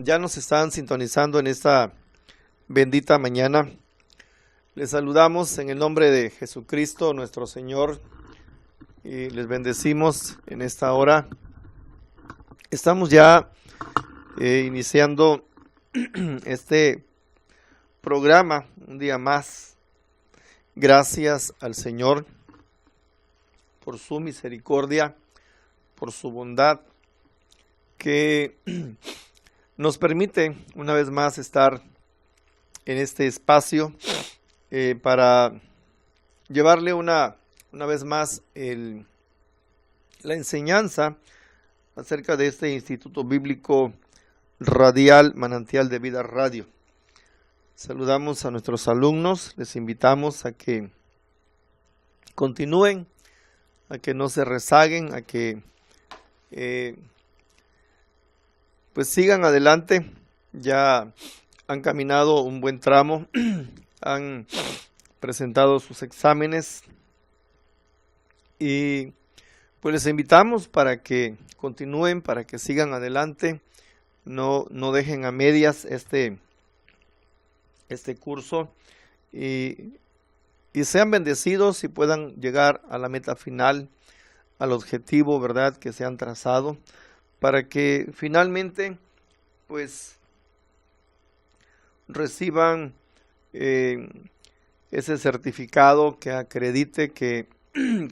ya nos están sintonizando en esta bendita mañana, les saludamos en el nombre de Jesucristo, nuestro Señor, y les bendecimos en esta hora. Estamos ya iniciando este programa un día más. Gracias al Señor por su misericordia, por su bondad, que nos permite una vez más estar en este espacio para llevarle una vez más la enseñanza acerca de este Instituto Bíblico Radial Manantial de Vida Radio. Saludamos a nuestros alumnos, les invitamos a que continúen, a que no se rezaguen, a que pues sigan adelante. Ya han caminado un buen tramo, han presentado sus exámenes y pues les invitamos para que continúen, para que sigan adelante, no dejen a medias este curso y sean bendecidos y puedan llegar a la meta final, al objetivo, ¿verdad?, que se han trazado, para que finalmente pues reciban ese certificado que acredite que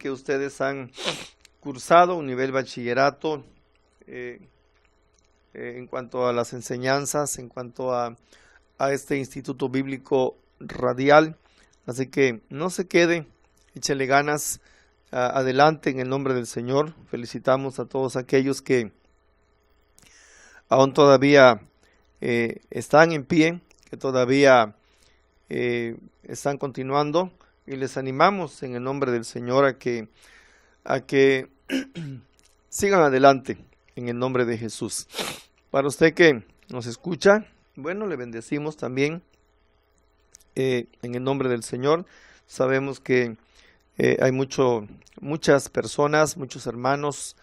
ustedes han cursado un nivel bachillerato en cuanto a las enseñanzas, en cuanto a este Instituto Bíblico Radial. Así que no se quede, échele ganas, adelante en el nombre del Señor. Felicitamos a todos aquellos que aún todavía están en pie, que todavía están continuando, y les animamos en el nombre del Señor a que sigan adelante en el nombre de Jesús. Para usted que nos escucha, bueno, le bendecimos también en el nombre del Señor. Sabemos que hay muchas personas, muchos hermanos,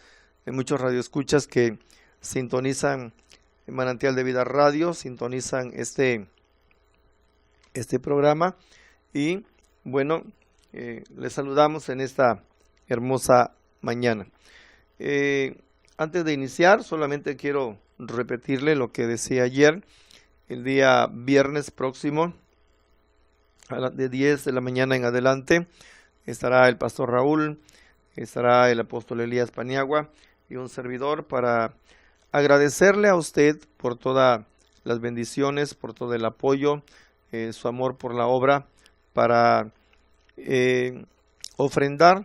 muchos radioescuchas que sintonizan el Manantial de Vida Radio, sintonizan este programa, y bueno, les saludamos en esta hermosa mañana. Antes de iniciar, solamente quiero repetirle lo que decía ayer. El día viernes próximo, de 10 de la mañana en adelante, estará el pastor Raúl, estará el apóstol Elías Paniagua y un servidor para agradecerle a usted por todas las bendiciones, por todo el apoyo, su amor por la obra, para ofrendar,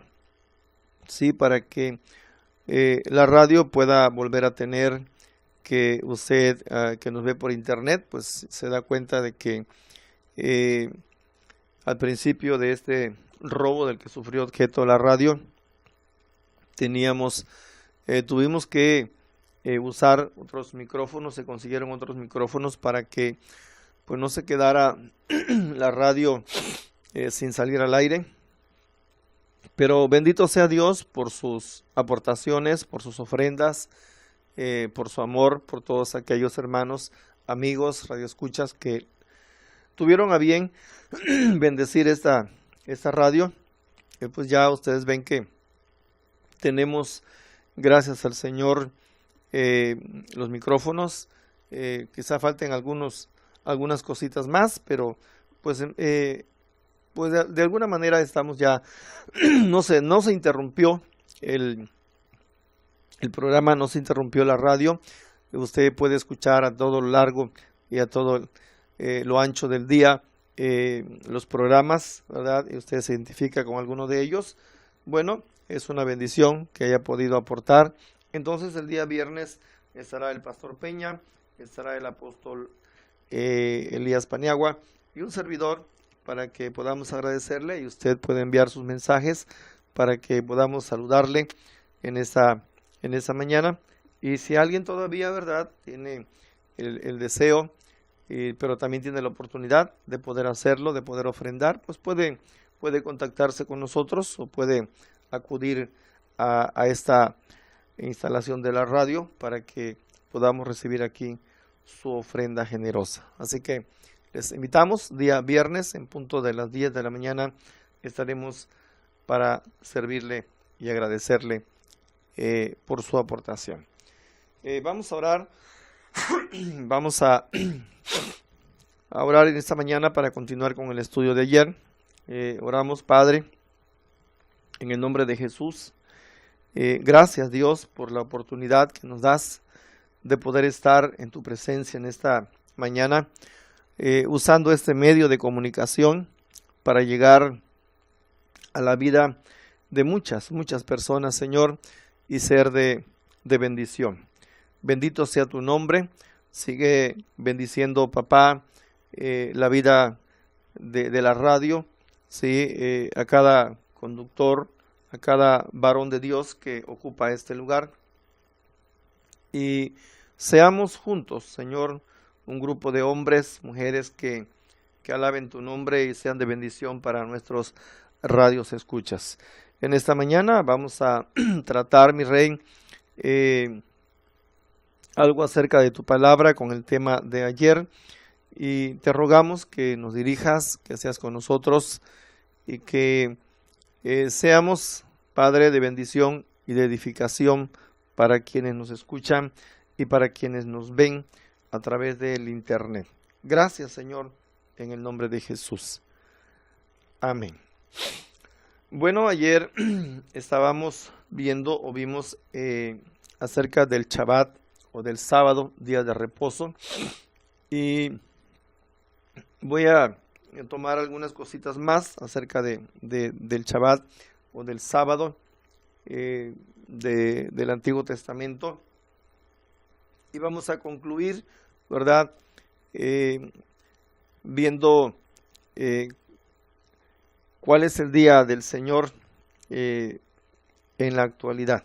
sí, para que la radio pueda volver a tener, que usted que nos ve por internet, pues se da cuenta de que al principio de este robo del que sufrió objeto la radio, tuvimos que usar otros micrófonos, se consiguieron otros micrófonos para que pues no se quedara la radio sin salir al aire. Pero bendito sea Dios por sus aportaciones, por sus ofrendas, por su amor, por todos aquellos hermanos, amigos, radioescuchas que tuvieron a bien bendecir esta radio. Pues ya ustedes ven que tenemos, gracias al Señor, los micrófonos. Quizá falten algunas cositas más, pero pues de alguna manera estamos ya, no se interrumpió el programa, no se interrumpió la radio. Usted puede escuchar a todo lo largo y a todo lo ancho del día los programas, ¿verdad? Y usted se identifica con alguno de ellos. Bueno, es una bendición que haya podido aportar. Entonces el día viernes estará el pastor Peña, estará el apóstol Elías Paniagua y un servidor, para que podamos agradecerle, y usted puede enviar sus mensajes para que podamos saludarle en esta mañana. Y si alguien todavía, ¿verdad?, tiene el deseo, pero también tiene la oportunidad de poder hacerlo, de poder ofrendar, pues puede contactarse con nosotros o puede acudir a esta instalación de la radio para que podamos recibir aquí su ofrenda generosa. Así que les invitamos, día viernes en punto de las 10 de la mañana estaremos para servirle y agradecerle por su aportación. Vamos a orar, vamos a orar en esta mañana para continuar con el estudio de ayer. Oramos, Padre, en el nombre de Jesús. Gracias, Dios, por la oportunidad que nos das de poder estar en tu presencia en esta mañana, usando este medio de comunicación para llegar a la vida de muchas personas, Señor, y ser de bendición. Bendito sea tu nombre. Sigue bendiciendo, papá, la vida de la radio, ¿sí? A cada conductor, a cada varón de Dios que ocupa este lugar. Y seamos juntos, Señor, un grupo de hombres, mujeres que alaben tu nombre y sean de bendición para nuestros radios escuchas. En esta mañana vamos a tratar, mi rey, algo acerca de tu palabra con el tema de ayer, y te rogamos que nos dirijas, que seas con nosotros y que seamos, Padre, de bendición y de edificación para quienes nos escuchan y para quienes nos ven a través del internet. Gracias, Señor, en el nombre de Jesús. Amén. Bueno, ayer estábamos viendo o vimos acerca del Shabbat o del sábado, día de reposo, y voy a tomar algunas cositas más acerca del Shabbat o del sábado del Antiguo Testamento, y vamos a concluir, ¿verdad? Viendo cuál es el día del Señor en la actualidad.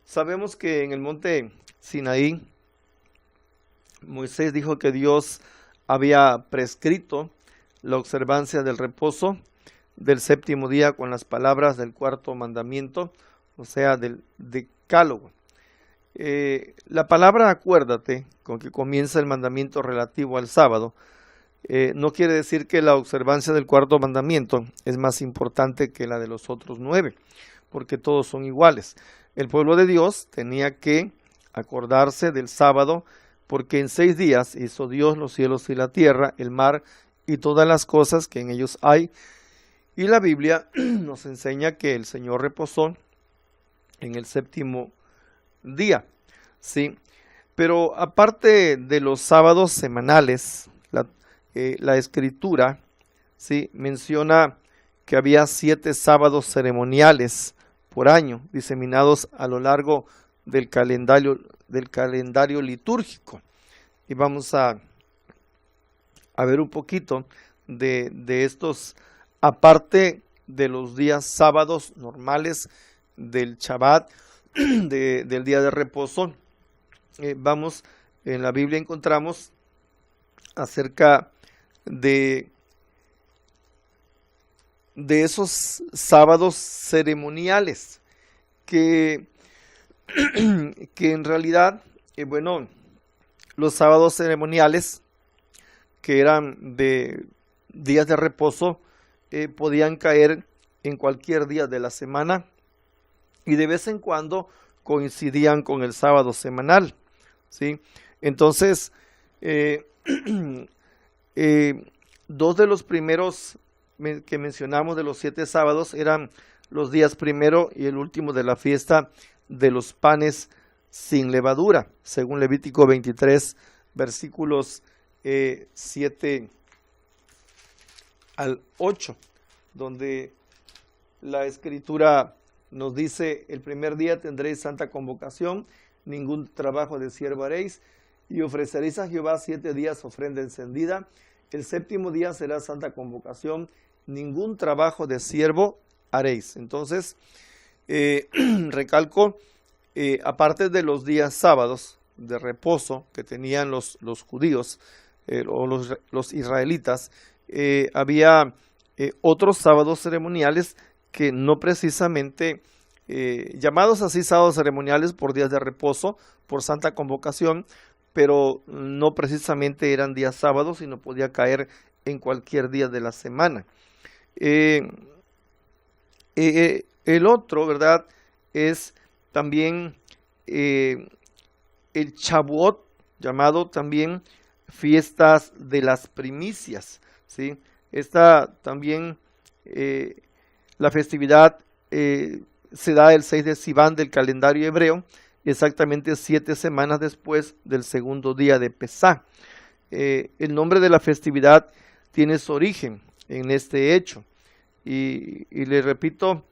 Sabemos que en el monte Sinaí, Moisés dijo que Dios había prescrito la observancia del reposo del séptimo día con las palabras del cuarto mandamiento, o sea, del decálogo. La palabra acuérdate, con que comienza el mandamiento relativo al sábado, no quiere decir que la observancia del cuarto mandamiento es más importante que la de los otros 9, porque todos son iguales. El pueblo de Dios tenía que acordarse del sábado, porque en 6 días hizo Dios los cielos y la tierra, el mar y todas las cosas que en ellos hay. Y la Biblia nos enseña que el Señor reposó en el séptimo día, ¿sí? Pero aparte de los sábados semanales, la Escritura, ¿sí?, menciona que había 7 sábados ceremoniales por año, diseminados a lo largo del calendario litúrgico. Y vamos a ver un poquito de estos, aparte de los días sábados normales del Shabbat, del día de reposo. Vamos, en la Biblia encontramos acerca de esos sábados ceremoniales que en realidad, bueno, los sábados ceremoniales que eran de días de reposo podían caer en cualquier día de la semana y de vez en cuando coincidían con el sábado semanal, ¿sí? Entonces, 2 de los primeros que mencionamos de los 7 sábados eran los días primero y el último de la fiesta de los panes sin levadura, según Levítico 23, versículos 7 al 8, donde la Escritura nos dice: el primer día tendréis santa convocación, ningún trabajo de siervo haréis, y ofreceréis a Jehová 7 días ofrenda encendida. El séptimo día será santa convocación, ningún trabajo de siervo haréis. Entonces, recalco, aparte de los días sábados de reposo que tenían los judíos o los israelitas, había otros sábados ceremoniales que no precisamente, llamados así sábados ceremoniales por días de reposo, por santa convocación, pero no precisamente eran días sábados, sino podía caer en cualquier día de la semana. El otro, ¿verdad?, es también el Shavuot, llamado también fiestas de las primicias, ¿sí? Esta también, la festividad se da el 6 de Sivan del calendario hebreo, exactamente 7 semanas después del segundo día de Pesá. El nombre de la festividad tiene su origen en este hecho. Y le repito,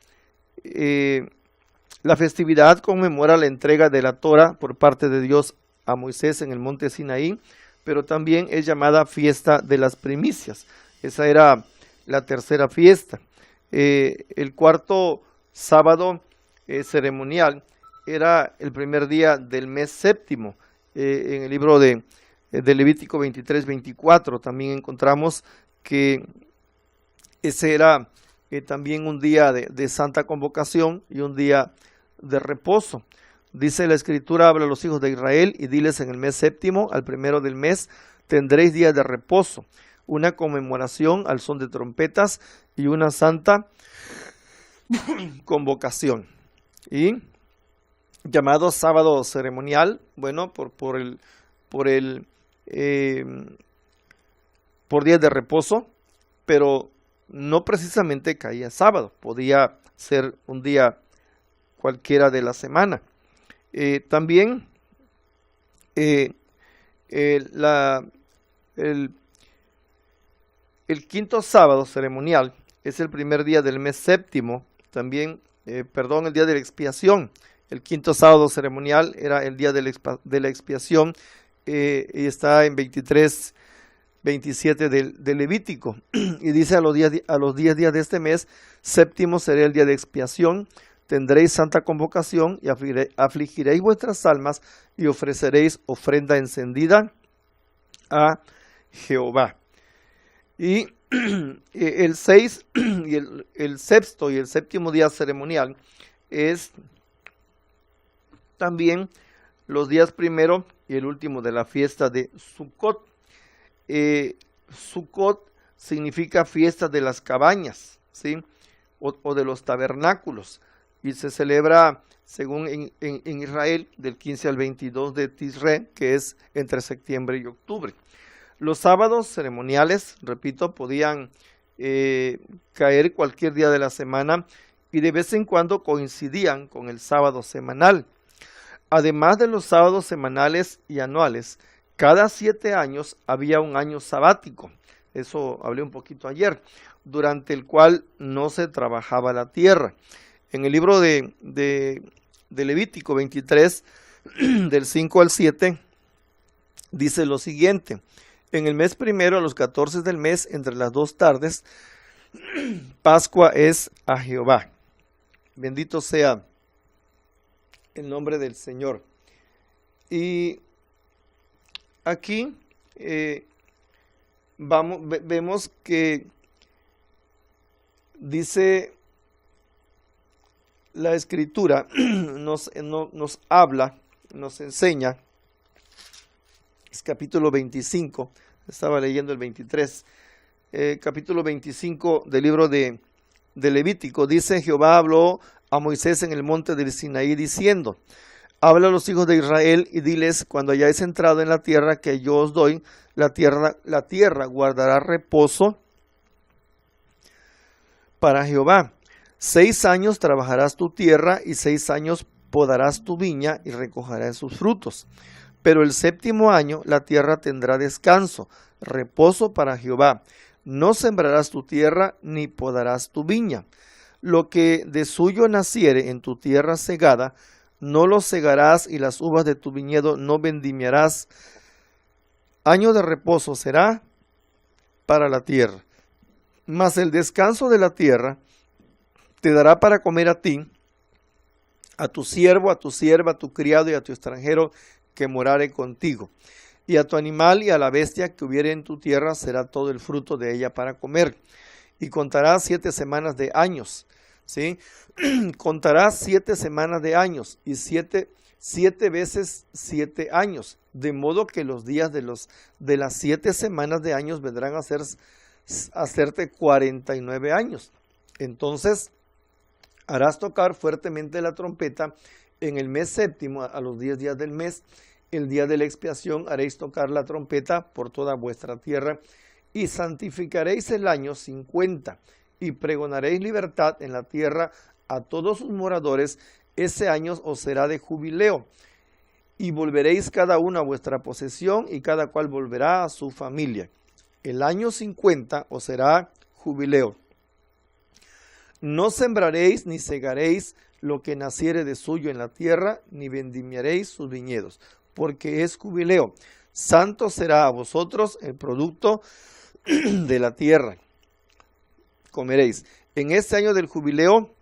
la festividad conmemora la entrega de la Torah por parte de Dios a Moisés en el monte Sinaí, pero también es llamada fiesta de las primicias. Esa era la tercera fiesta. El cuarto sábado ceremonial era el primer día del mes séptimo. En el libro de Levítico 23-24 también encontramos que ese era también un día de santa convocación y un día de reposo. Dice la Escritura: habla a los hijos de Israel y diles: en el mes séptimo, al primero del mes, tendréis días de reposo, una conmemoración al son de trompetas y una santa convocación. Y llamado sábado ceremonial, bueno, por días de reposo, pero no precisamente caía sábado, podía ser un día cualquiera de la semana. También el quinto sábado ceremonial es el primer día del mes séptimo, también, el día de la expiación. El quinto sábado ceremonial era el día de la expiación, y está en 23-27 del Levítico, y dice: a los 10 días de este mes séptimo será el día de expiación, tendréis santa convocación y afligiréis vuestras almas y ofreceréis ofrenda encendida a Jehová. Y el 6 y el sexto y el séptimo día ceremonial es también los días primero y el último de la fiesta de Sukkot. Sukkot significa fiesta de las cabañas, ¿sí? O de los tabernáculos, y se celebra, según en Israel, del 15 al 22 de Tisre, que es entre septiembre y octubre. Los sábados ceremoniales, repito, podían caer cualquier día de la semana y de vez en cuando coincidían con el sábado semanal. Además de los sábados semanales y anuales, cada 7 años había un año sabático, eso hablé un poquito ayer, durante el cual no se trabajaba la tierra. En el libro de Levítico 23, del 5 al 7, dice lo siguiente: en el mes primero, a los 14 del mes, entre las 2 tardes, Pascua es a Jehová. Bendito sea el nombre del Señor. Y aquí vemos que dice la Escritura, nos habla, nos enseña, es capítulo 25, estaba leyendo el 23, capítulo 25 del libro de Levítico, dice: Jehová habló a Moisés en el monte del Sinaí diciendo: habla a los hijos de Israel y diles: cuando hayáis entrado en la tierra que yo os doy, la tierra guardará reposo para Jehová. 6 años trabajarás tu tierra y 6 años podarás tu viña y recogerás sus frutos. Pero el séptimo año la tierra tendrá descanso, reposo para Jehová. No sembrarás tu tierra ni podarás tu viña. Lo que de suyo naciere en tu tierra segada, no lo segarás, y las uvas de tu viñedo no vendimiarás. Año de reposo será para la tierra. Mas el descanso de la tierra te dará para comer a ti, a tu siervo, a tu sierva, a tu criado y a tu extranjero que morare contigo. Y a tu animal y a la bestia que hubiere en tu tierra será todo el fruto de ella para comer. Y contarás 7 semanas de años. ¿sí? Contarás 7 semanas de años y 7 veces 7 años, de modo que los días de las 7 semanas de años vendrán a hacerte 49 años. Entonces harás tocar fuertemente la trompeta en el mes séptimo, a los 10 días del mes, el día de la expiación, haréis tocar la trompeta por toda vuestra tierra y santificaréis el año 50 y pregonaréis libertad en la tierra a todos sus moradores. Ese año os será de jubileo y volveréis cada uno a vuestra posesión y cada cual volverá a su familia. El año 50 os será jubileo. No sembraréis ni segaréis lo que naciere de suyo en la tierra, ni vendimiaréis sus viñedos, porque es jubileo. Santo será a vosotros el producto de la tierra. Comeréis. En este año del jubileo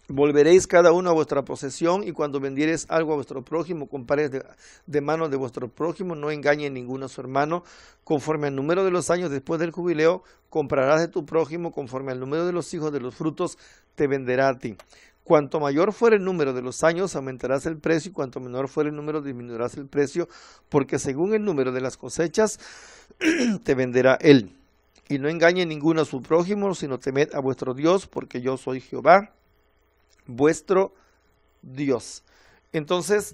volveréis cada uno a vuestra posesión, y cuando vendiereis algo a vuestro prójimo, compraréis de mano de vuestro prójimo, no engañe ninguno a su hermano. Conforme al número de los años después del jubileo, comprarás de tu prójimo, conforme al número de los hijos de los frutos, te venderá a ti. Cuanto mayor fuere el número de los años, aumentarás el precio, y cuanto menor fuere el número, disminuirás el precio, porque según el número de las cosechas, te venderá él. Y no engañe ninguno a su prójimo, sino temed a vuestro Dios, porque yo soy Jehová, vuestro Dios. Entonces,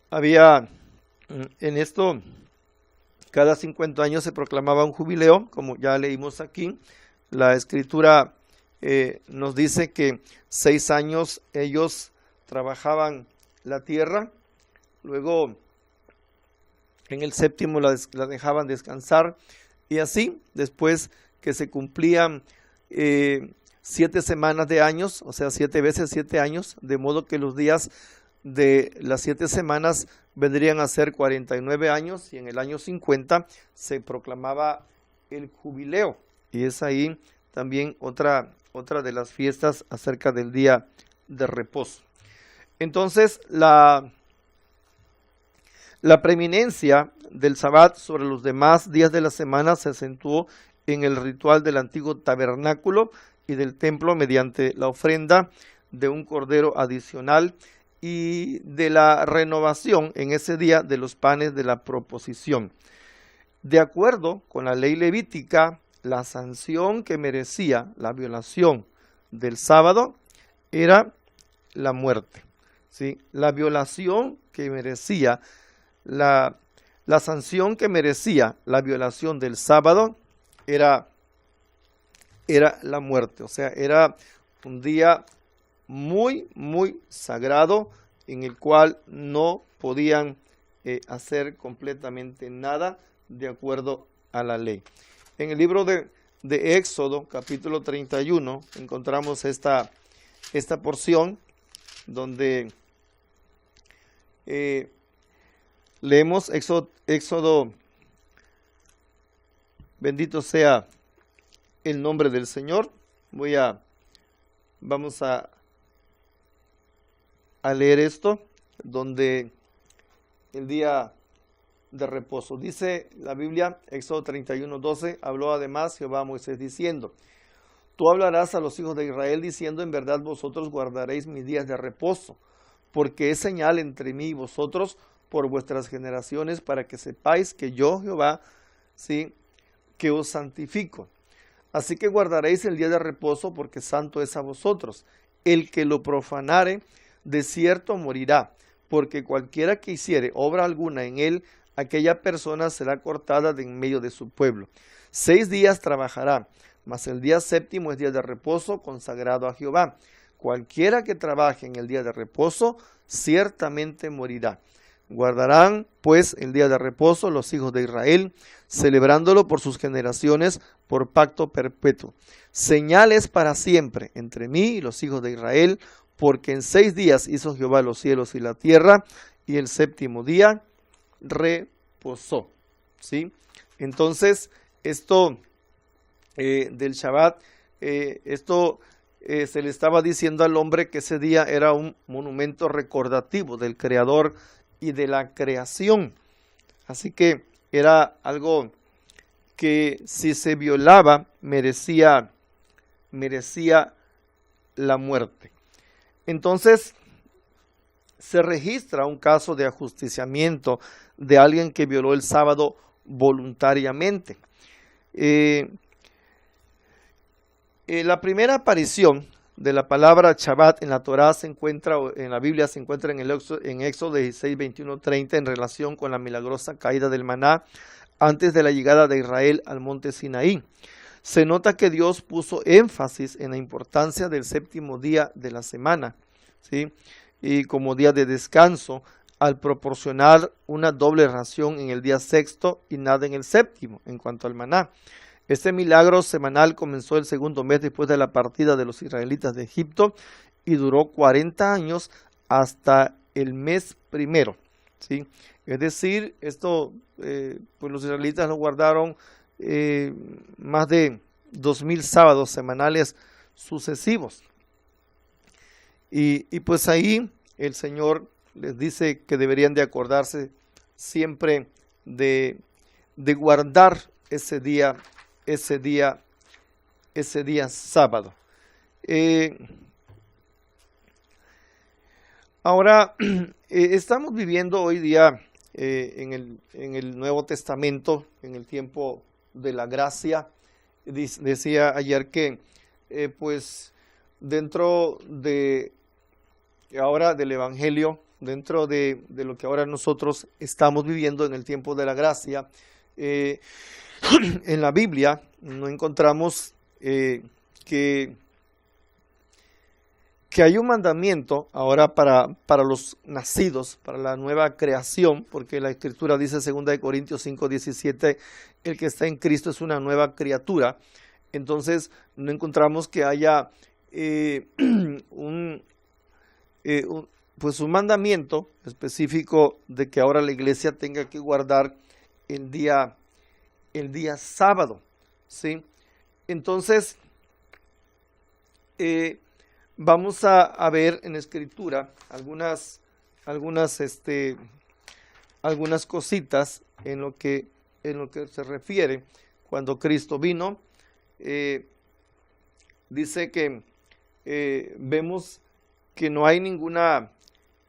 había en esto, cada 50 años se proclamaba un jubileo, como ya leímos aquí. La escritura nos dice que 6 años ellos trabajaban la tierra, luego en el séptimo la dejaban descansar, y así, después que se cumplían 7 semanas de años, o sea, 7 veces 7 años, de modo que los días de las 7 semanas vendrían a ser 49 años, y en el año 50 se proclamaba el jubileo, y es ahí también otra de las fiestas acerca del día de reposo. Entonces, la preeminencia del Sabbat sobre los demás días de la semana se acentuó en el ritual del antiguo tabernáculo y del templo mediante la ofrenda de un cordero adicional y de la renovación en ese día de los panes de la proposición. De acuerdo con la ley levítica, la sanción que merecía la violación del sábado era la muerte, ¿sí? La violación que merecía, la sanción que merecía la violación del sábado era la muerte. O sea, era un día muy, muy sagrado en el cual no podían hacer completamente nada de acuerdo a la ley. En el libro de Éxodo, capítulo 31, encontramos esta porción donde leemos Éxodo, bendito sea el nombre del Señor. Vamos a leer esto, donde el día de reposo. Dice la Biblia, Éxodo 31:12, habló además Jehová a Moisés diciendo: tú hablarás a los hijos de Israel diciendo: en verdad vosotros guardaréis mis días de reposo, porque es señal entre mí y vosotros por vuestras generaciones, para que sepáis que yo, Jehová, sí, que os santifico. Así que guardaréis el día de reposo, porque santo es a vosotros. El que lo profanare, de cierto morirá, porque cualquiera que hiciere obra alguna en él, aquella persona será cortada de en medio de su pueblo. 6 días trabajará, mas el día séptimo es día de reposo consagrado a Jehová. Cualquiera que trabaje en el día de reposo, ciertamente morirá. Guardarán pues el día de reposo los hijos de Israel, celebrándolo por sus generaciones, por pacto perpetuo. Señales para siempre entre mí y los hijos de Israel, porque en 6 días hizo Jehová los cielos y la tierra, y el séptimo día reposó. ¿Sí? Entonces, esto del Shabbat, se le estaba diciendo al hombre que ese día era un monumento recordativo del Creador y de la creación. Así que era algo que si se violaba merecía la muerte. Entonces, se registra un caso de ajusticiamiento de alguien que violó el sábado voluntariamente. La primera aparición de la palabra Shabbat en la Torá se encuentra, en la Biblia se encuentra en Éxodo 16, 21, 30, en relación con la milagrosa caída del maná antes de la llegada de Israel al monte Sinaí. Se nota que Dios puso énfasis en la importancia del séptimo día de la semana, ¿sí? Y como día de descanso, al proporcionar una doble ración en el día sexto y nada en el séptimo en cuanto al maná. Este milagro semanal comenzó el segundo mes después de la partida de los israelitas de Egipto y duró 40 años hasta el mes primero, ¿sí? Es decir, esto, pues los israelitas lo guardaron más de 2000 sábados semanales sucesivos. Y pues ahí el Señor les dice que deberían de acordarse siempre de guardar ese día sábado. Ahora, estamos viviendo hoy día en el Nuevo Testamento, en el tiempo de la gracia. Decía ayer que pues dentro de ahora del Evangelio, dentro de lo que ahora nosotros estamos viviendo en el tiempo de la gracia, en la Biblia no encontramos que hay un mandamiento ahora para los nacidos, para la nueva creación, porque la Escritura dice 2 Corintios 5, 17, el que está en Cristo es una nueva criatura. Entonces no encontramos que haya un mandamiento específico de que ahora la iglesia tenga que guardar el día sábado, ¿sí? Entonces, vamos a ver en la Escritura algunas cositas en lo que se refiere cuando Cristo vino. Dice que vemos que no hay ninguna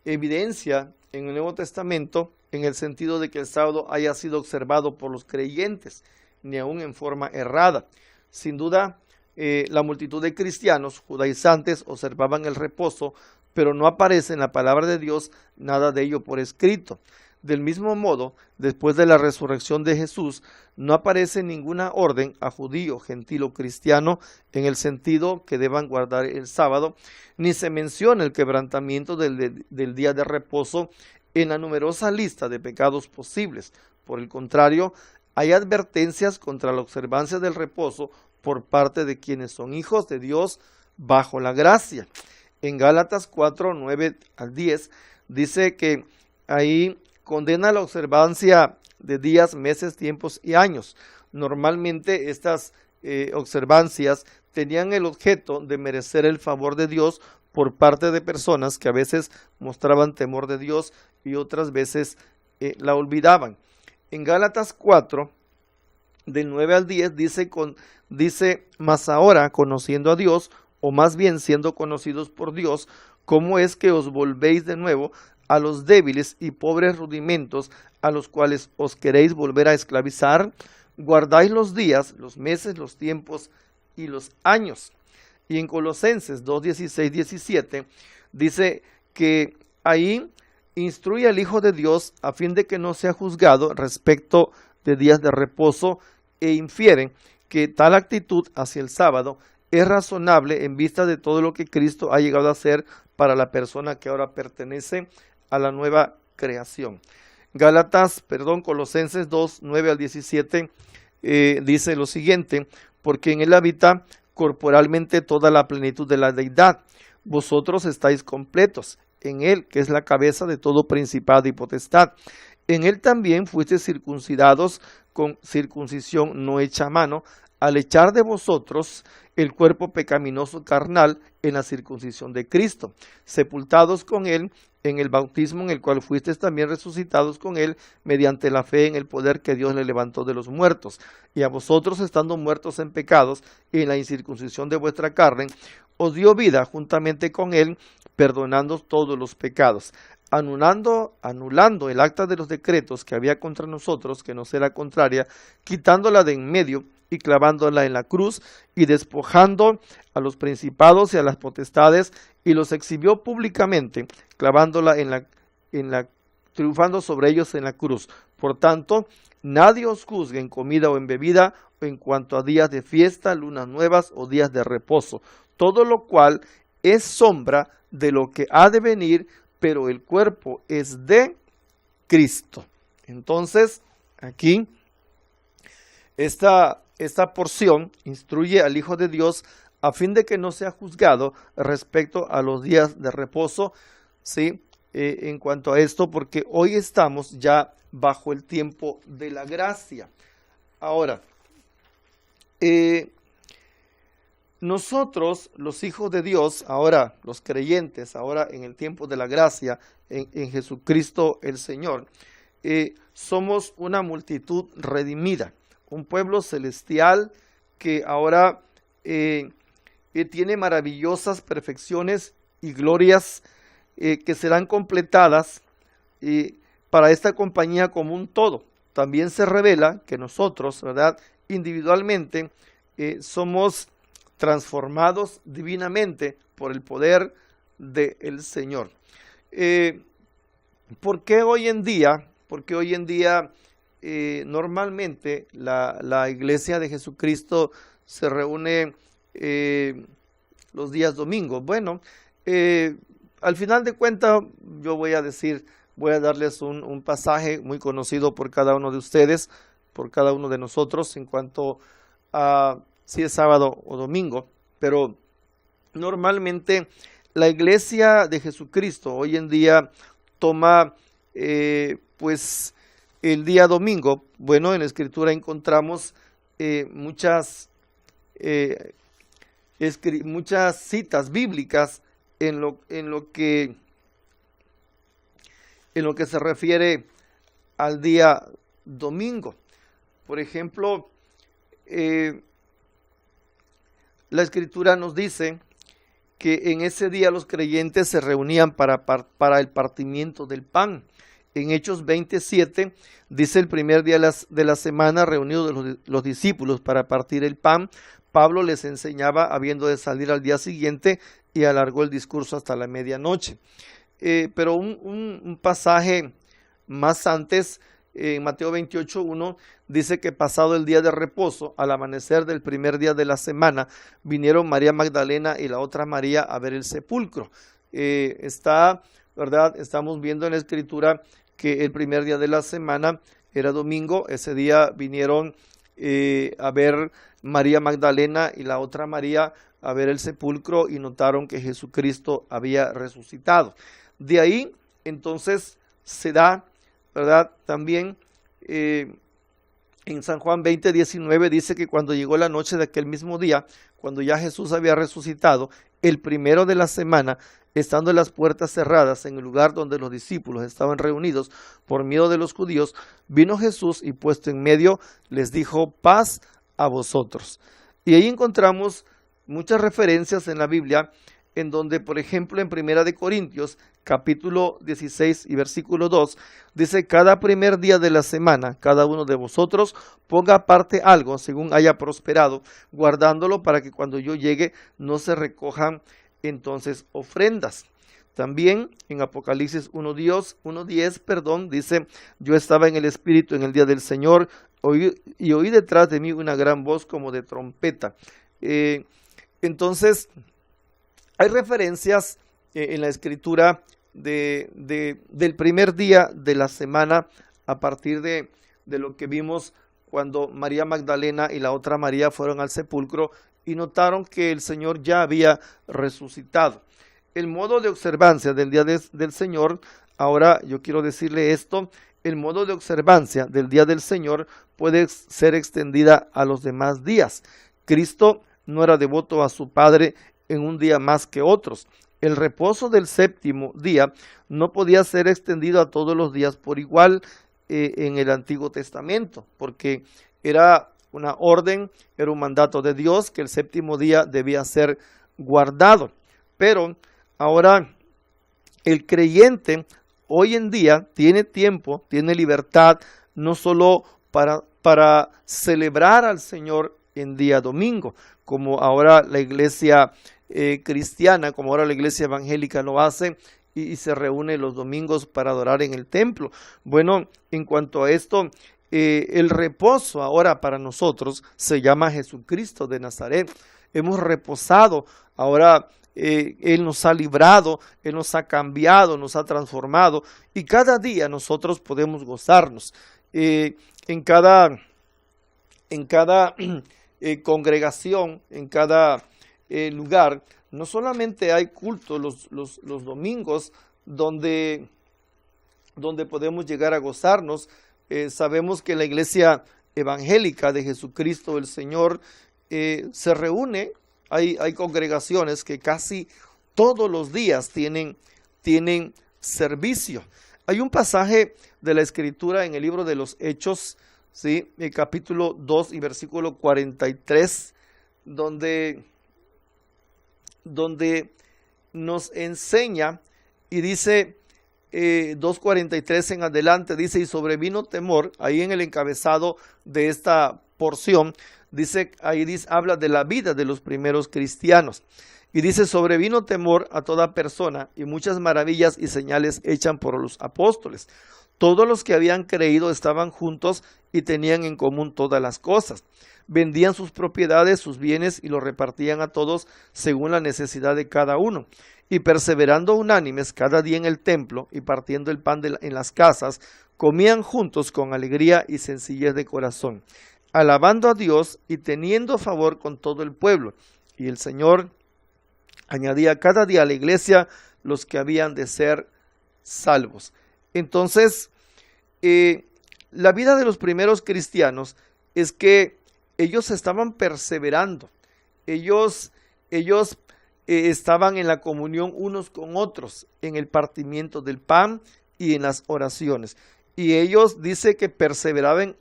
evidencia en el Nuevo Testamento en el sentido de que el sábado haya sido observado por los creyentes, ni aún en forma errada. Sin duda, la multitud de cristianos judaizantes observaban el reposo, pero no aparece en la palabra de Dios nada de ello por escrito. Del mismo modo, después de la resurrección de Jesús, no aparece ninguna orden a judío, gentil o cristiano en el sentido que deban guardar el sábado, ni se menciona el quebrantamiento del día de reposo en la numerosa lista de pecados posibles. Por el contrario, hay advertencias contra la observancia del reposo por parte de quienes son hijos de Dios bajo la gracia. En Gálatas 4, 9 al 10 dice que ahí condena la observancia de días, meses, tiempos y años. Normalmente estas observancias tenían el objeto de merecer el favor de Dios por parte de personas que a veces mostraban temor de Dios y otras veces la olvidaban. En Gálatas 4, del 9 al 10, dice, mas ahora, conociendo a Dios, o más bien siendo conocidos por Dios, ¿cómo es que os volvéis de nuevo a los débiles y pobres rudimentos a los cuales os queréis volver a esclavizar? Guardáis los días, los meses, los tiempos y los años. Y en Colosenses 2, 16, 17, dice que ahí instruye al Hijo de Dios a fin de que no sea juzgado respecto de días de reposo, e infiere que tal actitud hacia el sábado es razonable en vista de todo lo que Cristo ha llegado a hacer para la persona que ahora pertenece a la nueva creación. Colosenses 2, 9 al 17 dice lo siguiente: porque en él habita corporalmente toda la plenitud de la deidad. Vosotros estáis completos en él, que es la cabeza de todo principado y potestad. En él también fuisteis circuncidados con circuncisión no hecha a mano, al echar de vosotros el cuerpo pecaminoso carnal en la circuncisión de Cristo, sepultados con él en el bautismo en el cual fuisteis también resucitados con él mediante la fe en el poder que Dios le levantó de los muertos. Y a vosotros, estando muertos en pecados y en la incircuncisión de vuestra carne, os dio vida juntamente con él, perdonando todos los pecados, anulando el acta de los decretos que había contra nosotros, que nos era contraria, quitándola de en medio y clavándola en la cruz, y despojando a los principados y a las potestades, y los exhibió públicamente, clavándola triunfando sobre ellos en la cruz. Por tanto, nadie os juzgue en comida o en bebida, o en cuanto a días de fiesta, lunas nuevas o días de reposo, todo lo cual es sombra de lo que ha de venir, pero el cuerpo es de Cristo. Entonces, aquí, esta porción instruye al Hijo de Dios a fin de que no sea juzgado respecto a los días de reposo, ¿sí? En cuanto a esto, porque hoy estamos ya bajo el tiempo de la gracia. Ahora, nosotros, los hijos de Dios, ahora los creyentes, ahora en el tiempo de la gracia, en Jesucristo el Señor, somos una multitud redimida, un pueblo celestial que ahora tiene maravillosas perfecciones y glorias que serán completadas para esta compañía como un todo. También se revela que nosotros, ¿verdad?, individualmente somos transformados divinamente por el poder del Señor. ¿Por qué hoy en día normalmente la iglesia de Jesucristo se reúne los días domingos? Bueno, al final de cuentas yo voy a darles un pasaje muy conocido por cada uno de ustedes, por cada uno de nosotros, en cuanto a si es sábado o domingo, pero normalmente la iglesia de Jesucristo hoy en día toma pues el día domingo. Bueno, en la Escritura encontramos muchas citas bíblicas en lo que se refiere al día domingo. Por ejemplo, la Escritura nos dice que en ese día los creyentes se reunían para el partimiento del pan. En Hechos 27 dice: el primer día de la semana, reunidos los discípulos para partir el pan, Pablo les enseñaba habiendo de salir al día siguiente, y alargó el discurso hasta la medianoche. Pero un pasaje más antes, en Mateo 28:1, dice que pasado el día de reposo, al amanecer del primer día de la semana, vinieron María Magdalena y la otra María a ver el sepulcro. ¿Verdad? Estamos viendo en la Escritura que el primer día de la semana era domingo. Ese día vinieron a ver María Magdalena y la otra María a ver el sepulcro, y notaron que Jesucristo había resucitado. De ahí entonces se da, ¿verdad? También en San Juan 20:19 dice que cuando llegó la noche de aquel mismo día, cuando ya Jesús había resucitado, el primero de la semana, estando las puertas cerradas en el lugar donde los discípulos estaban reunidos por miedo de los judíos, vino Jesús y puesto en medio les dijo: paz a vosotros. Y ahí encontramos muchas referencias en la Biblia, en donde, por ejemplo, en 1 de Corintios, capítulo 16 y versículo 2, dice: cada primer día de la semana, cada uno de vosotros ponga aparte algo según haya prosperado, guardándolo para que cuando yo llegue no se recojan entonces ofrendas. También en Apocalipsis 1:10, dice: yo estaba en el Espíritu en el día del Señor, y oí detrás de mí una gran voz como de trompeta. Entonces, hay referencias en la Escritura del primer día de la semana, a partir de lo que vimos cuando María Magdalena y la otra María fueron al sepulcro y notaron que el Señor ya había resucitado. El modo de observancia del día del Señor, ahora yo quiero decirle esto: el modo de observancia del día del Señor puede ser extendida a los demás días. Cristo no era devoto a su Padre en un día más que otros. el reposo del séptimo día no podía ser extendido a todos los días por igual en el Antiguo Testamento, porque era una orden, era un mandato de Dios que el séptimo día debía ser guardado. Pero ahora el creyente hoy en día tiene tiempo, tiene libertad, no solo para celebrar al Señor en día domingo, como ahora la iglesia cristiana, como ahora la iglesia evangélica lo hace y se reúne los domingos para adorar en el templo. Bueno, en cuanto a esto, el reposo ahora para nosotros se llama Jesucristo de Nazaret. Hemos reposado, ahora Él nos ha librado, Él nos ha cambiado, nos ha transformado y cada día nosotros podemos gozarnos. En cada congregación, en cada lugar, no solamente hay culto los domingos donde podemos llegar a gozarnos. Sabemos que la iglesia evangélica de Jesucristo el Señor se reúne, hay congregaciones que casi todos los días tienen servicio. Hay un pasaje de la Escritura en el libro de los Hechos, ¿sí? El capítulo 2 y versículo 43, donde nos enseña y dice 2:43 en adelante, dice, y sobrevino temor, ahí en el encabezado de esta porción, dice, habla de la vida de los primeros cristianos. Y dice, sobrevino temor a toda persona y muchas maravillas y señales hechas por los apóstoles. Todos los que habían creído estaban juntos y tenían en común todas las cosas. Vendían sus propiedades, sus bienes y los repartían a todos según la necesidad de cada uno. Y perseverando unánimes cada día en el templo y partiendo el pan en las casas, comían juntos con alegría y sencillez de corazón, alabando a Dios y teniendo favor con todo el pueblo. Y el Señor añadía cada día a la iglesia los que habían de ser salvos. Entonces, la vida de los primeros cristianos es que ellos estaban perseverando, ellos estaban en la comunión unos con otros, en el partimiento del pan y en las oraciones. Y ellos dice que perseveraban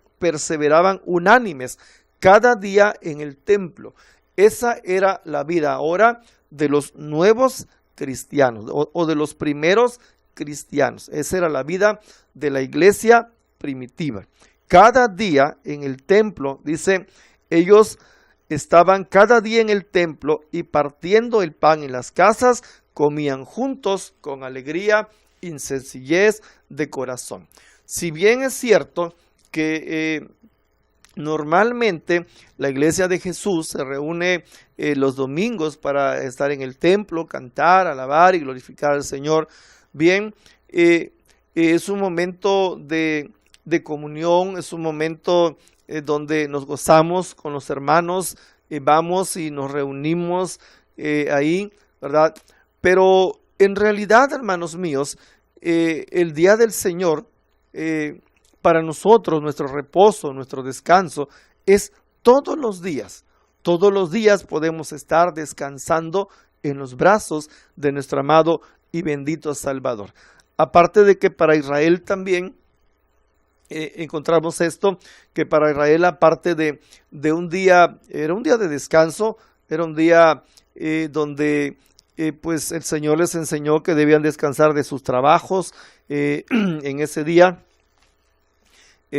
unánimes cada día en el templo. Esa era la vida ahora de los nuevos cristianos o de los primeros cristianos. Esa era la vida de la iglesia primitiva. Cada día en el templo, dice, ellos estaban cada día en el templo y partiendo el pan en las casas, comían juntos con alegría y sencillez de corazón. Si bien es cierto que normalmente la iglesia de Jesús se reúne los domingos para estar en el templo, cantar, alabar y glorificar al Señor, bien, es un momento de comunión, es un momento donde nos gozamos con los hermanos, vamos y nos reunimos ahí, ¿verdad? Pero en realidad, hermanos míos, el día del Señor, para nosotros, nuestro reposo, nuestro descanso, es todos los días. Todos los días podemos estar descansando en los brazos de nuestro amado y bendito Salvador. Aparte de que para Israel también, encontramos esto, que para Israel aparte de un día, era un día de descanso, era un día donde pues el Señor les enseñó que debían descansar de sus trabajos en ese día,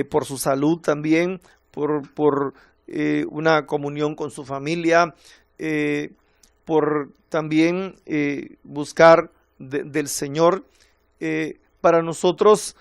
por su salud también, por una comunión con su familia, por también buscar del Señor. Para nosotros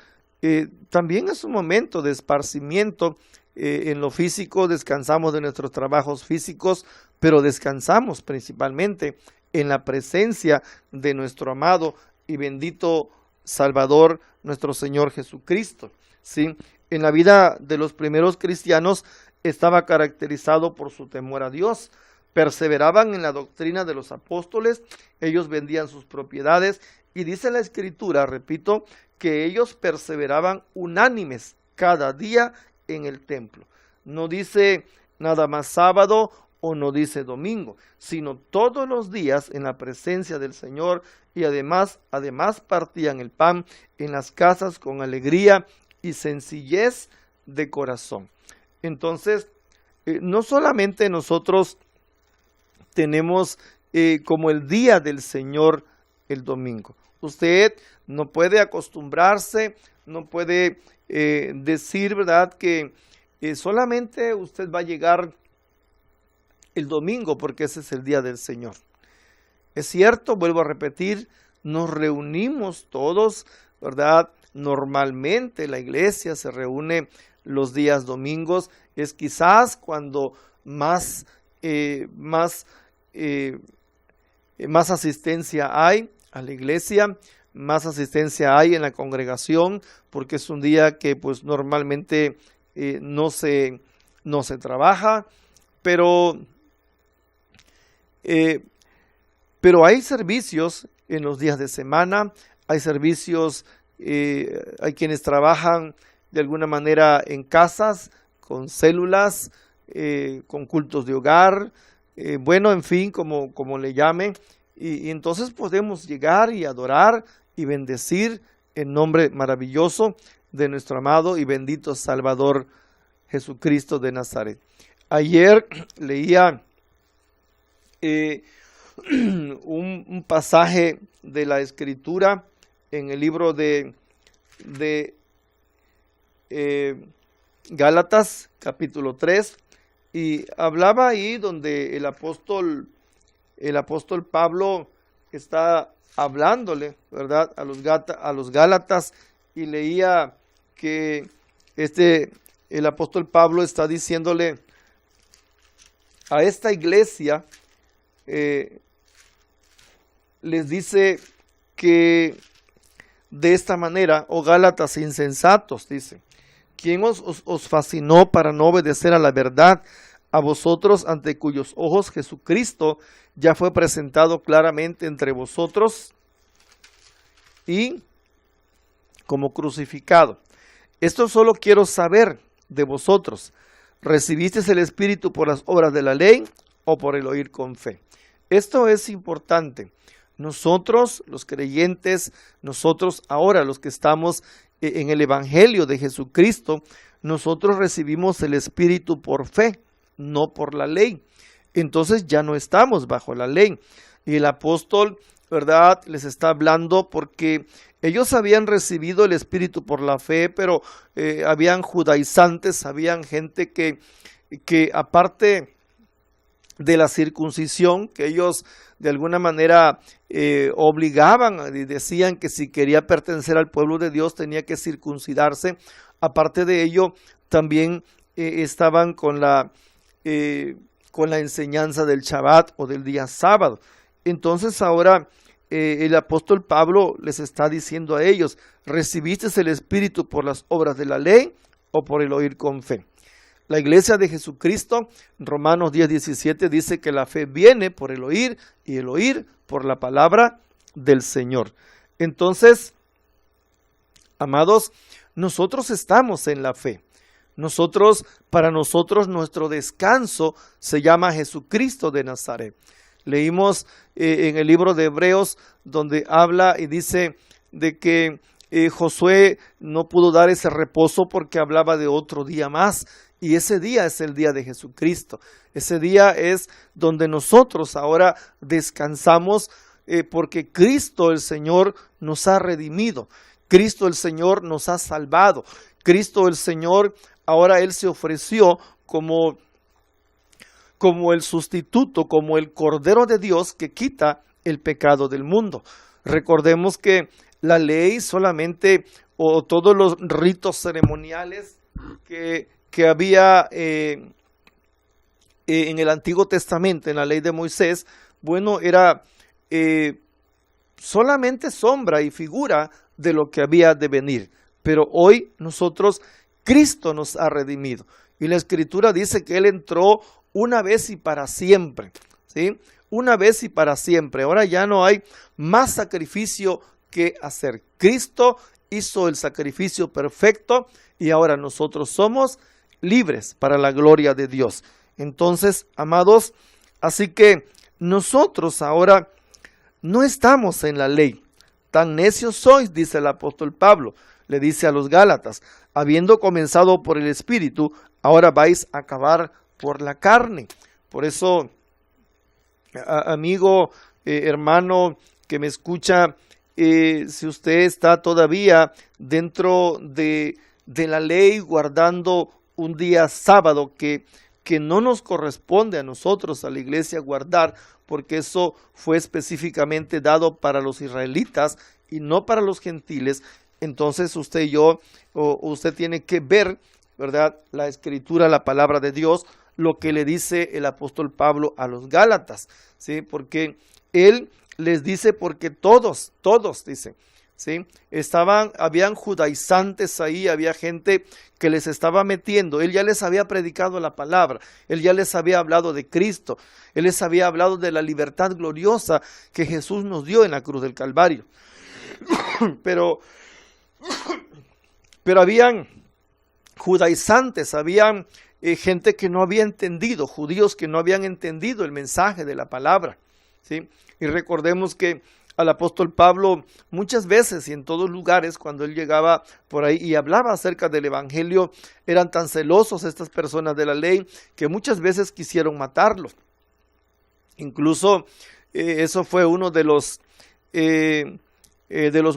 también es un momento de esparcimiento. En lo físico descansamos de nuestros trabajos físicos, pero descansamos principalmente en la presencia de nuestro amado y bendito Salvador, nuestro Señor Jesucristo, ¿sí? En la vida de los primeros cristianos estaba caracterizado por su temor a Dios. Perseveraban en la doctrina de los apóstoles, ellos vendían sus propiedades y dice la Escritura, repito, que ellos perseveraban unánimes cada día en el templo. No dice nada más sábado o no dice domingo, sino todos los días en la presencia del Señor, y además partían el pan en las casas con alegría y sencillez de corazón. Entonces, no solamente nosotros tenemos como el día del Señor el domingo. Usted no puede acostumbrarse, no puede decir, ¿verdad?, que solamente usted va a llegar el domingo porque ese es el día del Señor. Es cierto, vuelvo a repetir, nos reunimos todos, ¿verdad? Normalmente la iglesia se reúne los días domingos, es quizás cuando más asistencia hay a la iglesia, más asistencia hay en la congregación, porque es un día que pues normalmente no se trabaja, pero hay servicios en los días de semana, hay servicios, hay quienes trabajan de alguna manera en casas, con células, con cultos de hogar, bueno, en fin, como le llame, y entonces podemos llegar y adorar y bendecir el nombre maravilloso de nuestro amado y bendito Salvador Jesucristo de Nazaret. Ayer leía un pasaje de la Escritura en el libro de Gálatas, capítulo 3, y hablaba ahí donde el apóstol Pablo está hablándole, ¿verdad?, a los Gálatas, y leía que el apóstol Pablo está diciéndole a esta iglesia, les dice que de esta manera: oh Gálatas insensatos, dice, ¿quién os fascinó para no obedecer a la verdad? A vosotros, ante cuyos ojos Jesucristo ya fue presentado claramente entre vosotros y como crucificado. Esto solo quiero saber de vosotros: ¿recibisteis el Espíritu por las obras de la ley o por el oír con fe? Esto es importante. Nosotros, los creyentes, nosotros ahora los que estamos en el Evangelio de Jesucristo, nosotros recibimos el Espíritu por fe, no por la ley. Entonces ya no estamos bajo la ley. Y el apóstol, ¿verdad?, les está hablando porque ellos habían recibido el Espíritu por la fe, pero habían judaizantes, habían gente que aparte de la circuncisión, que ellos de alguna manera obligaban y decían que si quería pertenecer al pueblo de Dios tenía que circuncidarse. Aparte de ello, también estaban con la enseñanza del Shabbat o del día sábado. Entonces ahora el apóstol Pablo les está diciendo a ellos: ¿recibiste el Espíritu por las obras de la ley o por el oír con fe? La iglesia de Jesucristo, Romanos 10:17, dice que la fe viene por el oír y el oír por la palabra del Señor. Entonces, amados, nosotros estamos en la fe. Para nosotros, nuestro descanso se llama Jesucristo de Nazaret. Leímos en el libro de Hebreos donde habla y dice de que Josué no pudo dar ese reposo porque hablaba de otro día más. Y ese día es el día de Jesucristo. Ese día es donde nosotros ahora descansamos porque Cristo el Señor nos ha redimido. Cristo el Señor nos ha salvado. Cristo el Señor, ahora Él se ofreció como el sustituto, como el Cordero de Dios que quita el pecado del mundo. Recordemos que la ley solamente, o todos los ritos ceremoniales que había en el Antiguo Testamento, en la ley de Moisés, bueno, era solamente sombra y figura de lo que había de venir. Pero hoy Cristo nos ha redimido. Y la Escritura dice que Él entró una vez y para siempre, ¿sí? Una vez y para siempre. Ahora ya no hay más sacrificio que hacer. Cristo hizo el sacrificio perfecto y ahora nosotros somos libres para la gloria de Dios. Entonces, amados, así que nosotros ahora no estamos en la ley. Tan necios sois, dice el apóstol Pablo, le dice a los Gálatas, habiendo comenzado por el Espíritu, ahora vais a acabar por la carne. Por eso, amigo, hermano que me escucha, si usted está todavía dentro de la ley, guardando un día sábado que no nos corresponde a nosotros, a la iglesia, guardar, porque eso fue específicamente dado para los israelitas y no para los gentiles, entonces usted y yo, usted tiene que ver, ¿verdad?, la escritura, la palabra de Dios, lo que le dice el apóstol Pablo a los Gálatas, ¿sí? Porque él les dice, porque todos, dice, ¿sí? Habían judaizantes ahí, había gente que les estaba metiendo. Él ya les había predicado la palabra, él ya les había hablado de Cristo, él les había hablado de la libertad gloriosa que Jesús nos dio en la cruz del Calvario. Pero habían judaizantes, habían gente que no había entendido, judíos que no habían entendido el mensaje de la palabra, ¿sí? Y recordemos que al apóstol Pablo muchas veces y en todos lugares, cuando él llegaba por ahí y hablaba acerca del evangelio, eran tan celosos estas personas de la ley que muchas veces quisieron matarlo. Incluso eso fue uno de los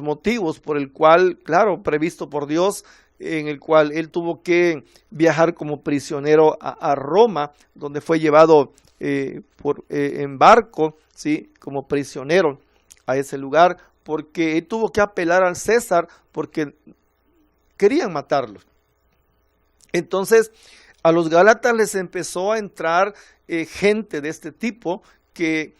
motivos por el cual, claro, previsto por Dios, en el cual él tuvo que viajar como prisionero a Roma, donde fue llevado en barco, ¿sí?, como prisionero a ese lugar, porque él tuvo que apelar al César porque querían matarlo. Entonces a los Gálatas les empezó a entrar gente de este tipo que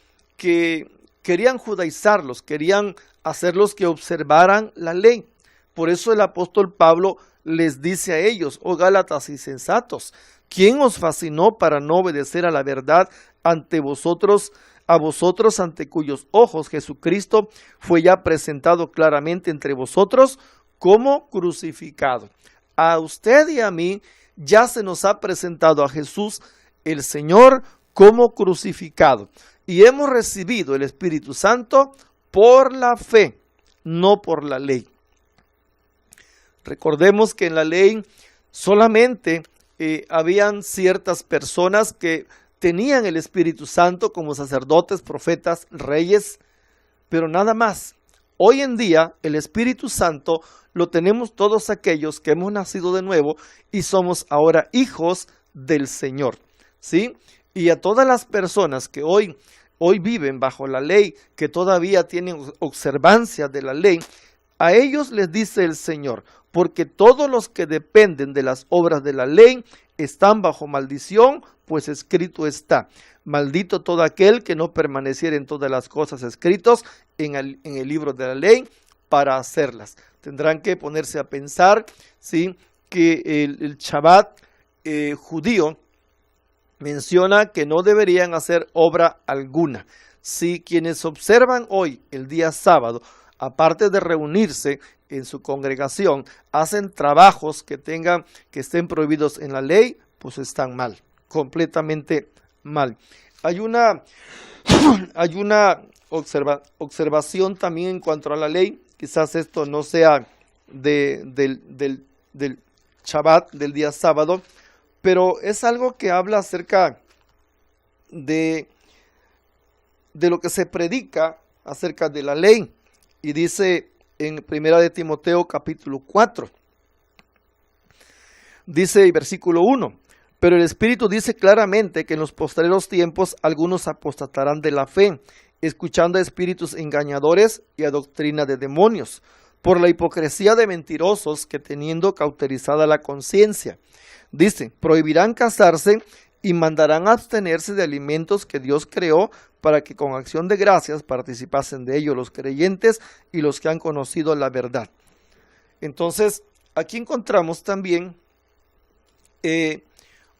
querían judaizarlos, querían hacerlos que observaran la ley. Por eso el apóstol Pablo les dice a ellos: oh Gálatas insensatos, ¿quién os fascinó para no obedecer a la verdad ante vosotros, ante cuyos ojos Jesucristo fue ya presentado claramente entre vosotros como crucificado? A usted y a mí ya se nos ha presentado a Jesús el Señor como crucificado, y hemos recibido el Espíritu Santo por la fe, no por la ley. Recordemos que en la ley solamente habían ciertas personas que tenían el Espíritu Santo, como sacerdotes, profetas, reyes, pero nada más. Hoy en día el Espíritu Santo lo tenemos todos aquellos que hemos nacido de nuevo y somos ahora hijos del Señor, ¿sí? Y a todas las personas que hoy viven bajo la ley, que todavía tienen observancia de la ley, a ellos les dice el Señor: porque todos los que dependen de las obras de la ley están bajo maldición, pues escrito está: maldito todo aquel que no permaneciera en todas las cosas escritas en el libro de la ley para hacerlas. Tendrán que ponerse a pensar, ¿sí?, que el Shabbat judío menciona que no deberían hacer obra alguna. Si quienes observan hoy el día sábado, aparte de reunirse en su congregación, hacen trabajos que estén prohibidos en la ley, pues están mal, completamente mal. Hay una observación también en cuanto a la ley. Quizás esto no sea del Shabbat, del día sábado, pero es algo que habla acerca de lo que se predica acerca de la ley. Y dice en 1 de Timoteo capítulo 4, dice versículo 1: pero el Espíritu dice claramente que en los postreros tiempos algunos apostatarán de la fe, escuchando a espíritus engañadores y a doctrina de demonios, por la hipocresía de mentirosos que, teniendo cauterizada la conciencia, dice, prohibirán casarse y mandarán abstenerse de alimentos que Dios creó, para que con acción de gracias participasen de ello los creyentes y los que han conocido la verdad. Entonces, aquí encontramos también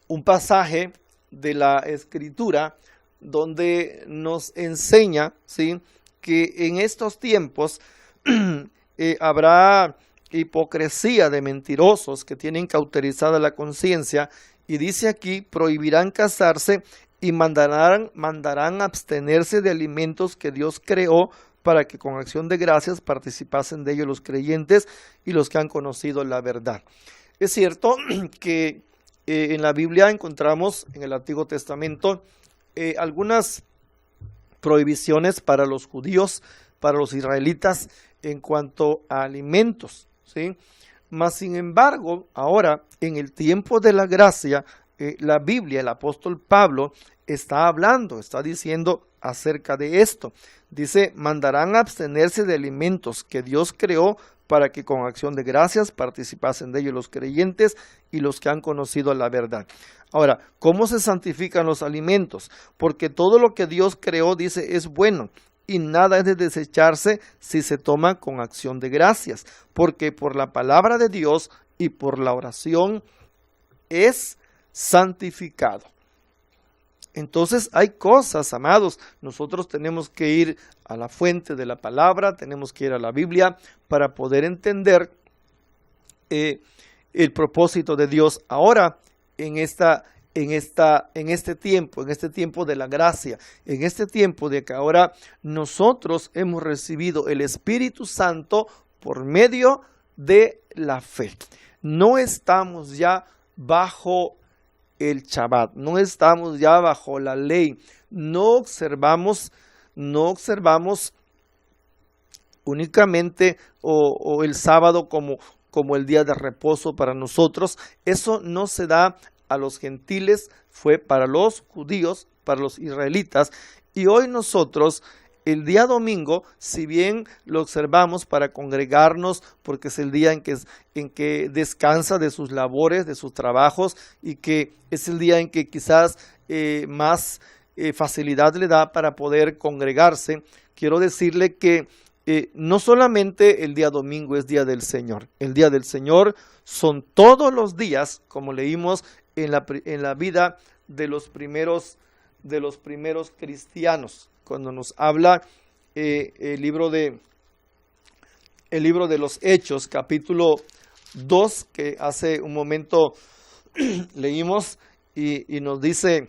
un pasaje de la Escritura donde nos enseña, ¿sí?, que en estos tiempos habrá hipocresía de mentirosos que tienen cauterizada la conciencia Y dice aquí, prohibirán casarse y mandarán abstenerse de alimentos que Dios creó para que con acción de gracias participasen de ellos los creyentes y los que han conocido la verdad. Es cierto que en la Biblia encontramos, en el Antiguo Testamento, algunas prohibiciones para los judíos, para los israelitas en cuanto a alimentos, ¿sí? Mas sin embargo, ahora en el tiempo de la gracia, la Biblia, el apóstol Pablo está hablando, está diciendo acerca de esto. Dice, mandarán a abstenerse de alimentos que Dios creó para que con acción de gracias participasen de ellos los creyentes y los que han conocido la verdad. Ahora, ¿cómo se santifican los alimentos? Porque todo lo que Dios creó, dice, es bueno y nada es de desecharse si se toma con acción de gracias, porque por la palabra de Dios y por la oración es santificado. Entonces hay cosas, amados, nosotros tenemos que ir a la fuente de la palabra, tenemos que ir a la Biblia para poder entender el propósito de Dios ahora en este tiempo de la gracia, en este tiempo de que ahora nosotros hemos recibido el Espíritu Santo por medio de la fe. No estamos ya bajo el Shabbat, no estamos ya bajo la ley, no observamos únicamente o el sábado como el día de reposo para nosotros. Eso no se da a los gentiles, fue para los judíos, para los israelitas, y hoy nosotros el día domingo, si bien lo observamos para congregarnos, porque es el día en que descansa de sus labores, de sus trabajos, y que es el día en que quizás más facilidad le da para poder congregarse, quiero decirle que no solamente el día domingo es día del Señor, el día del Señor son todos los días, como leímos en la vida de los primeros cristianos, cuando nos habla el libro de los Hechos, capítulo 2, que hace un momento leímos, y nos dice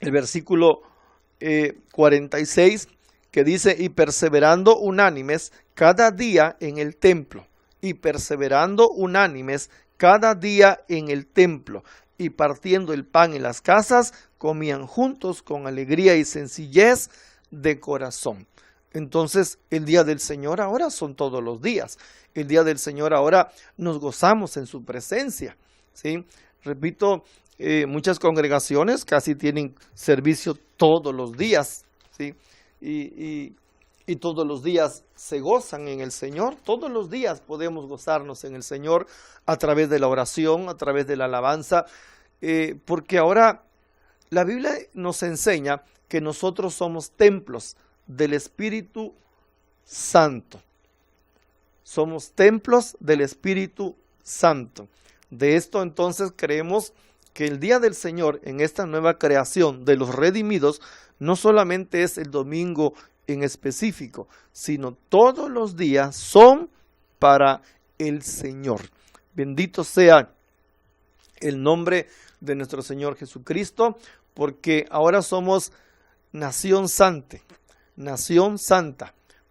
el versículo 46, que dice, y perseverando unánimes cada día en el templo, y perseverando unánimes cada día en el templo, y partiendo el pan en las casas, comían juntos con alegría y sencillez de corazón. Entonces, el día del Señor ahora son todos los días. El día del Señor ahora nos gozamos en su presencia, ¿sí? Repito, muchas congregaciones casi tienen servicio todos los días, ¿sí? Y todos los días se gozan en el Señor. Todos los días podemos gozarnos en el Señor a través de la oración, a través de la alabanza, porque ahora la Biblia nos enseña que nosotros somos templos del Espíritu Santo. Somos templos del Espíritu Santo. De esto entonces creemos que el día del Señor en esta nueva creación de los redimidos no solamente es el domingo en específico, sino todos los días son para el Señor. Bendito sea el nombre de nuestro Señor Jesucristo, porque ahora somos nación santa,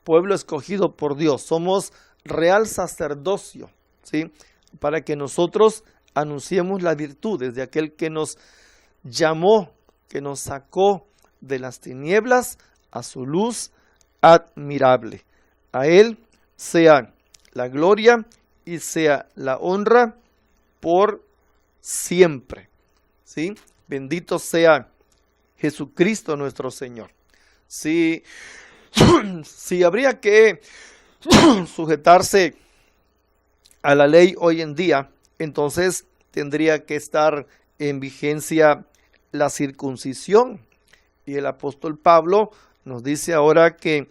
pueblo escogido por Dios, somos real sacerdocio, ¿sí? Para que nosotros anunciemos las virtudes de aquel que nos llamó, que nos sacó de las tinieblas a su luz admirable. A Él sea la gloria y sea la honra por siempre, ¿sí? Bendito sea Jesucristo nuestro Señor. Si habría que sujetarse a la ley hoy en día, entonces tendría que estar en vigencia la circuncisión. Y el apóstol Pablo nos dice ahora que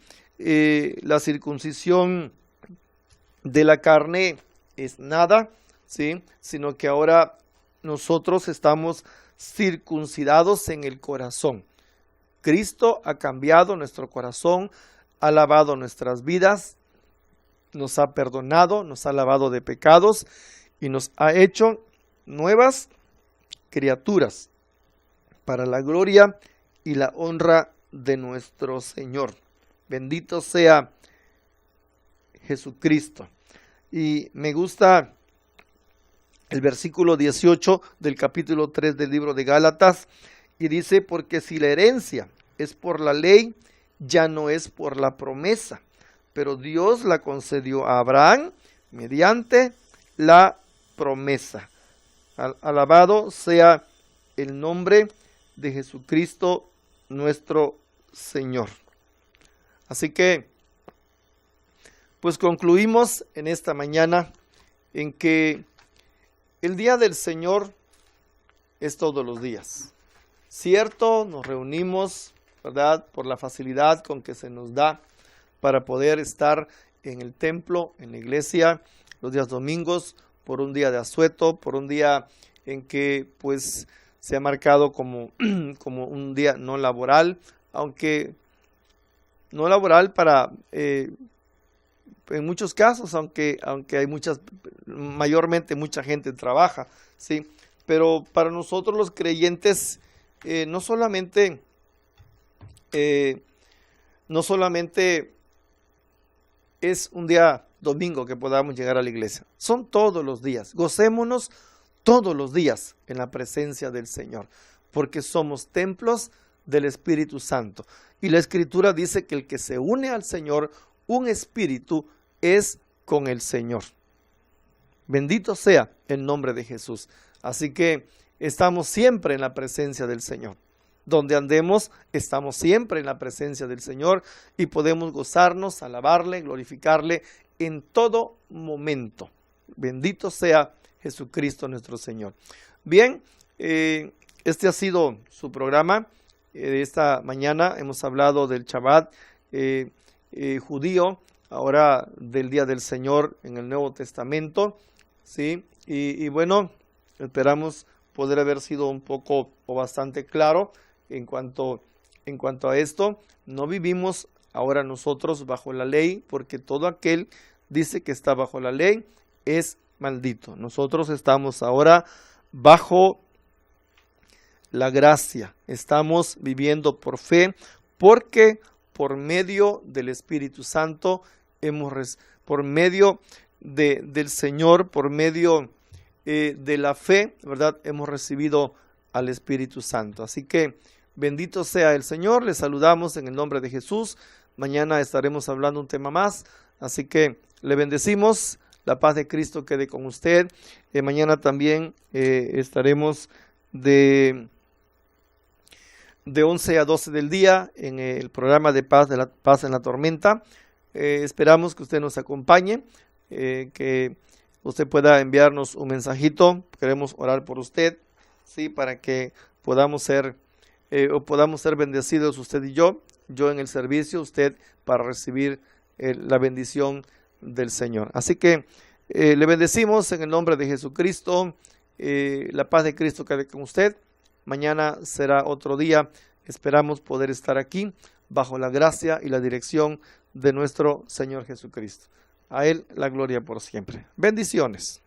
la circuncisión de la carne es nada, ¿sí? Sino que ahora nosotros estamos circuncidados en el corazón. Cristo ha cambiado nuestro corazón, ha lavado nuestras vidas, nos ha perdonado, nos ha lavado de pecados y nos ha hecho nuevas criaturas, para la gloria y la honra de nuestro Señor. Bendito sea Jesucristo. Y me gusta el versículo 18 del capítulo 3 del libro de Gálatas, y dice: porque si la herencia es por la ley, ya no es por la promesa, pero Dios la concedió a Abraham mediante la promesa. Alabado sea el nombre de Jesucristo nuestro Señor. Así que, pues concluimos en esta mañana en que el día del Señor es todos los días. Cierto, nos reunimos, ¿verdad?, por la facilidad con que se nos da para poder estar en el templo, en la iglesia, los días domingos, por un día de asueto, por un día en que pues se ha marcado como un día no laboral, aunque no laboral para en muchos casos, aunque hay mayormente mucha gente trabaja, ¿sí? Pero para nosotros los creyentes no solamente es un día domingo que podamos llegar a la iglesia, son todos los días. Gocémonos todos los días en la presencia del Señor, porque somos templos del Espíritu Santo. Y la Escritura dice que el que se une al Señor, un espíritu es con el Señor. Bendito sea el nombre de Jesús. Así que estamos siempre en la presencia del Señor. Donde andemos, estamos siempre en la presencia del Señor y podemos gozarnos, alabarle, glorificarle en todo momento. Bendito sea Jesucristo nuestro Señor. Bien, este ha sido su programa. Esta mañana hemos hablado del Shabbat judío, ahora del Día del Señor en el Nuevo Testamento, ¿sí? Y bueno, esperamos poder haber sido un poco o bastante claro en cuanto a esto. No vivimos ahora nosotros bajo la ley, porque todo aquel dice que está bajo la ley es maldito. Nosotros estamos ahora bajo la gracia, estamos viviendo por fe, porque por medio del Espíritu Santo por medio del Señor, por medio de la fe, ¿verdad?, hemos recibido al Espíritu Santo. Así que bendito sea el Señor. Les saludamos en el nombre de Jesús. Mañana estaremos hablando un tema más, así que le bendecimos. La paz de Cristo quede con usted. Mañana también estaremos de 11 a 12 del día en el programa de Paz en la Tormenta. Esperamos que usted nos acompañe, que usted pueda enviarnos un mensajito. Queremos orar por usted, ¿sí?, para que podamos ser bendecidos usted y yo en el servicio, usted para recibir la bendición del Señor. Así que le bendecimos en el nombre de Jesucristo. La paz de Cristo quede con usted. Mañana será otro día. Esperamos poder estar aquí bajo la gracia y la dirección de nuestro Señor Jesucristo. A Él la gloria por siempre. Bendiciones.